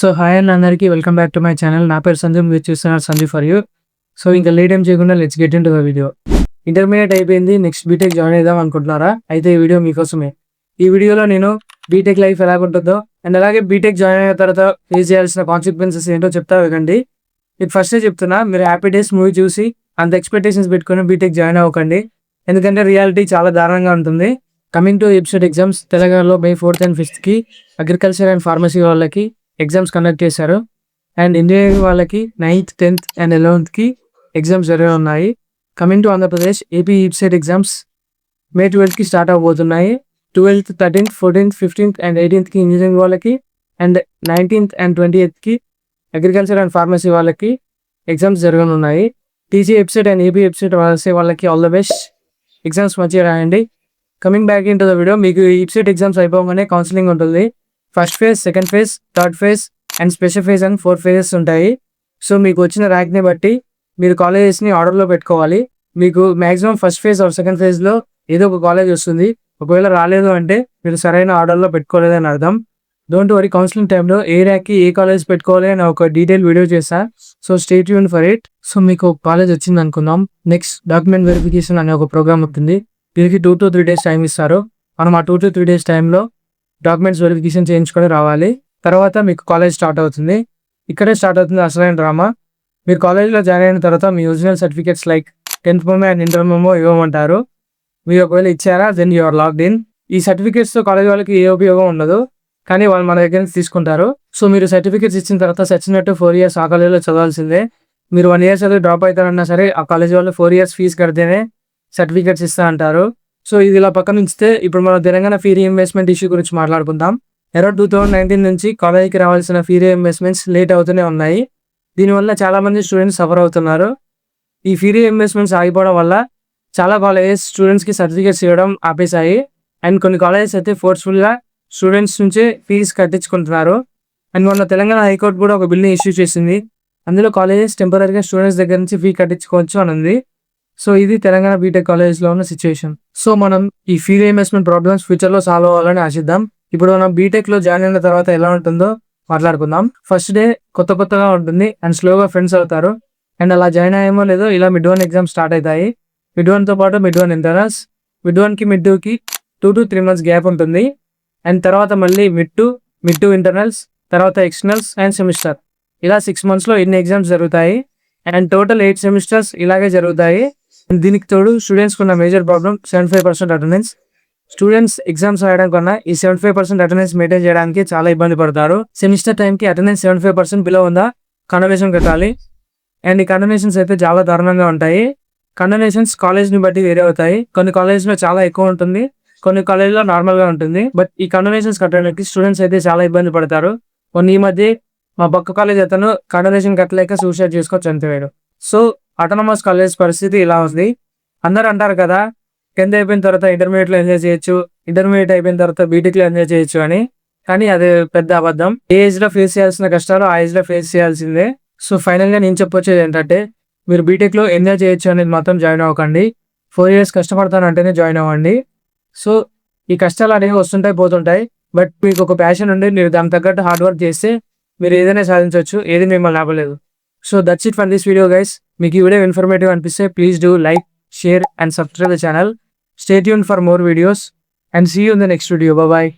So hi and అందరికీ welcome back to my channel. నా పేరు సంజయ్, మీరు చూస్తున్నారు సంజయ్ ఫర్ యూ. సో ఇంకా లేట్ ఏం చేయకుండా let's get in to the video. Intermediate అయిపోయింది, నెక్స్ట్ బీటెక్ జాయిన్ అవుదాం అనుకుంటున్నారా? అయితే ఈ వీడియో మీకోసమే. ఈ వీడియోలో నేను బీటెక్ లైఫ్ ఎలా ఉంటుందో అండ్ అలాగే బీటెక్ జాయిన్ అయిన తర్వాత ఫేస్ చేయాల్సిన కాన్సిక్వెన్సెస్ ఏంటో చెప్తా వినండి. మీకు ఫస్టే చెప్తున్నా, మీరు హ్యాపీ డేస్ మూవీ చూసి అంత ఎక్స్పెక్టేషన్స్ పెట్టుకుని బీటెక్ జాయిన్ అవ్వకండి, ఎందుకంటే రియాలిటీ చాలా దారుణంగా ఉంటుంది. కమింగ్ టు ఎపిసోడ్ ఎగ్జామ్స్, తెలంగాణలో May 4th and 5th agriculture and pharmacy వాళ్ళకి ఎగ్జామ్స్ కండక్ట్ చేశారు. అండ్ ఇంజనీరింగ్ వాళ్ళకి 9th, 10th and 11th exams జరిగి ఉన్నాయి. Coming to Andhra Pradesh, AP EAPCET exams May 12th start అవబోతున్నాయి. 12th, 13th, 14th, 15th and 18th engineering వాళ్ళకి, and 19th and 20th agriculture and pharmacy వాళ్ళకి exams జరగనున్నాయి. TG EAPCET and AP EAPCET వాళ్ళకి all the best, exams మంచిగా రాయండి. Coming back in to the video, మీకు EAPCET exams అయిపోగానే counselling ఉంటుంది. First phase, second phase, third phase and special phase and 4 phases ఉంటాయి. So మీకు వచ్చిన ర్యాంక్ని బట్టి మీరు కాలేజెస్ని ఆర్డర్లో పెట్టుకోవాలి. మీకు మ్యాక్సిమం ఫస్ట్ ఫేజ్ ఆర్ సెకండ్ ఫేజ్లో ఏదో ఒక కాలేజ్ వస్తుంది. ఒకవేళ రాలేదు అంటే మీరు సరైన ఆర్డర్లో పెట్టుకోలేదని అర్థం. డోంట్ వరీ, కౌన్సిలింగ్ టైంలో ఏ ర్యాంక్కి ఏ కాలేజ్ పెట్టుకోవాలి అని ఒక డీటెయిల్ వీడియో చేస్తా. So stay tune for it. So మీకు ఒక కాలేజ్ వచ్చింది అనుకుందాం. నెక్స్ట్ డాక్యుమెంట్ వెరిఫికేషన్ అనే ఒక ప్రోగ్రామ్ ఉంటుంది. దీనికి 2 to 3 days టైం ఇస్తారు. మనం ఆ 2 to 3 days టైంలో డాక్యుమెంట్స్ వెరిఫికేషన్ చేయించుకొని రావాలి. తర్వాత మీకు కాలేజ్ స్టార్ట్ అవుతుంది. ఇక్కడే స్టార్ట్ అవుతుంది అసలైన డ్రామా. మీరు కాలేజ్లో జాయిన్ అయిన తర్వాత మీ original certificates like 10th memo and inter memo ఇవ్వమంటారు. మీరు ఒకవేళ ఇచ్చారా, then you are logged in. ఈ సర్టిఫికేట్స్తో కాలేజ్ వాళ్ళకి ఏ ఉపయోగం ఉండదు, కానీ వాళ్ళు మన దగ్గర నుంచి తీసుకుంటారు. సో మీరు సర్టిఫికేట్స్ ఇచ్చిన తర్వాత సచ్చినట్టు 4 years ఆ కాలేజ్లో చదవాల్సిందే. మీరు 1 year చదివి డ్రాప్ అవుతారన్నా సరే ఆ కాలేజ్ వాళ్ళు 4 years ఫీజు కడితేనే సర్టిఫికేట్స్ ఇస్తా అంటారు. సో ఇది ఇలా పక్కన ఉంచితే ఇప్పుడు మనం తెలంగాణ ఫీ రీఇంబర్స్మెంట్ ఇష్యూ గురించి మాట్లాడుకుందాం. అరౌండ్ 2019 నుంచి కాలేజీకి రావాల్సిన ఫీ రీఇంబర్స్మెంట్స్ లేట్ అవుతూనే ఉన్నాయి. దీనివల్ల చాలామంది స్టూడెంట్స్ సఫర్ అవుతున్నారు. ఈ ఫీ రీఇంబర్స్మెంట్స్ ఆగిపోవడం వల్ల చాలా కాలేజెస్ స్టూడెంట్స్కి సర్టిఫికేట్స్ ఇవ్వడం ఆపేశాయి. అండ్ కొన్ని కాలేజెస్ అయితే ఫోర్స్ఫుల్గా స్టూడెంట్స్ నుంచే ఫీజు కట్టించుకుంటున్నారు. అండ్ మొన్న తెలంగాణ హైకోర్టు కూడా ఒక బిల్ని ఇష్యూ చేసింది. అందులో కాలేజెస్ టెంపరీగా స్టూడెంట్స్ దగ్గర నుంచి ఫీ కట్టించుకోవచ్చు అని ఉంది. సో ఇది తెలంగాణ బీటెక్ కాలేజెస్లో ఉన్న సిచ్యువేషన్. సో మనం ఈ ఫీ రీఇంబర్స్మెంట్ ప్రాబ్లమ్స్ ఫ్యూచర్లో సాల్వ్ అవ్వాలని ఆశిద్దాం. ఇప్పుడు మనం బీటెక్లో జాయిన్ అయిన తర్వాత ఎలా ఉంటుందో మాట్లాడుకుందాం. ఫస్ట్ డే కొత్తగా ఉంటుంది అండ్ స్లోగా ఫ్రెండ్స్ అవుతారు. అండ్ అలా జాయిన్ అయ్యేమో లేదో ఇలా మిడ్ 1 ఎగ్జామ్స్ స్టార్ట్ అవుతాయి. మిడ్ 1తో పాటు మిడ్ 1 ఇంటర్నల్స్, మిడ్ 1కి మిడ్ 2కి 2 to 3 months గ్యాప్ ఉంటుంది. అండ్ తర్వాత మళ్ళీ మిడ్ 2 ఇంటర్నల్స్, తర్వాత ఎక్స్టర్నల్స్ అండ్ సెమిస్టర్. ఇలా 6 monthsలో ఇన్ని ఎగ్జామ్స్ జరుగుతాయి. అండ్ టోటల్ 8 semesters ఇలాగే జరుగుతాయి. దీనికి తోడు స్టూడెంట్స్కి ఉన్న major problem 75% attendance. Students exams రాయడం కన్నా ఈ 75% అటెండెన్స్ మెయింటైన్ చేయడానికి చాలా ఇబ్బంది పడతారు. సెమిస్టర్ టైంకి అటెండెన్స్ 75% బిలో ఉందా కండోనేషన్ కట్టాలి. అండ్ ఈ కండోనేషన్స్ అయితే చాలా దారుణంగా ఉంటాయి. కండోనేషన్స్ కాలేజ్ని బట్టి వేరే అవుతాయి. కొన్ని కాలేజ్లో చాలా ఎక్కువ ఉంటుంది, కొన్ని కాలేజ్లో నార్మల్గా ఉంటుంది. బట్ ఈ కండోనేషన్స్ కట్టడానికి స్టూడెంట్స్ అయితే చాలా ఇబ్బంది పడతారు. ఈ మధ్య మా పక్క కాలేజ్ అతను కండోనేషన్ కట్టలేక సూసైడ్ చేసుకొని చనిపోయాడు. సో ఆటోనమస్ కాలేజ్ పరిస్థితి ఇలా ఉంది. అందరూ అంటారు కదా 10th అయిపోయిన తర్వాత ఇంటర్మీడియట్లో ఎంజాయ్ చేయొచ్చు, ఇంటర్మీడియట్ అయిపోయిన తర్వాత బీటెక్లో ఎంజాయ్ చేయొచ్చు అని. కానీ అది పెద్ద అబద్ధం. ఏ ఏజ్లో ఫేస్ చేయాల్సిన కష్టాలు ఆ ఏజ్లో ఫేస్ చేయాల్సిందే. సో ఫైనల్గా నేను చెప్పొచ్చేది ఏంటంటే, మీరు బీటెక్లో ఎంజాయ్ చేయొచ్చు అనేది మాత్రం జాయిన్ అవ్వకండి. 4 years కష్టపడతానంటేనే జాయిన్ అవ్వండి. సో ఈ కష్టాలు అనేవి వస్తుంటాయి, పోతుంటాయి. బట్ మీకు ఒక ప్యాషన్ ఉండి మీరు దానికి తగ్గట్టు హార్డ్ వర్క్ చేస్తే మీరు ఏదైనా సాధించవచ్చు, ఏది మిమ్మల్ని ఆపలేదు. So that's it for this video guys. మీకు ఈ వీడియో ఇన్ఫర్మేటివ్ అనిపిస్తే please do like, share and subscribe the channel. Stay tuned for more videos and see you in the next video. Bye bye.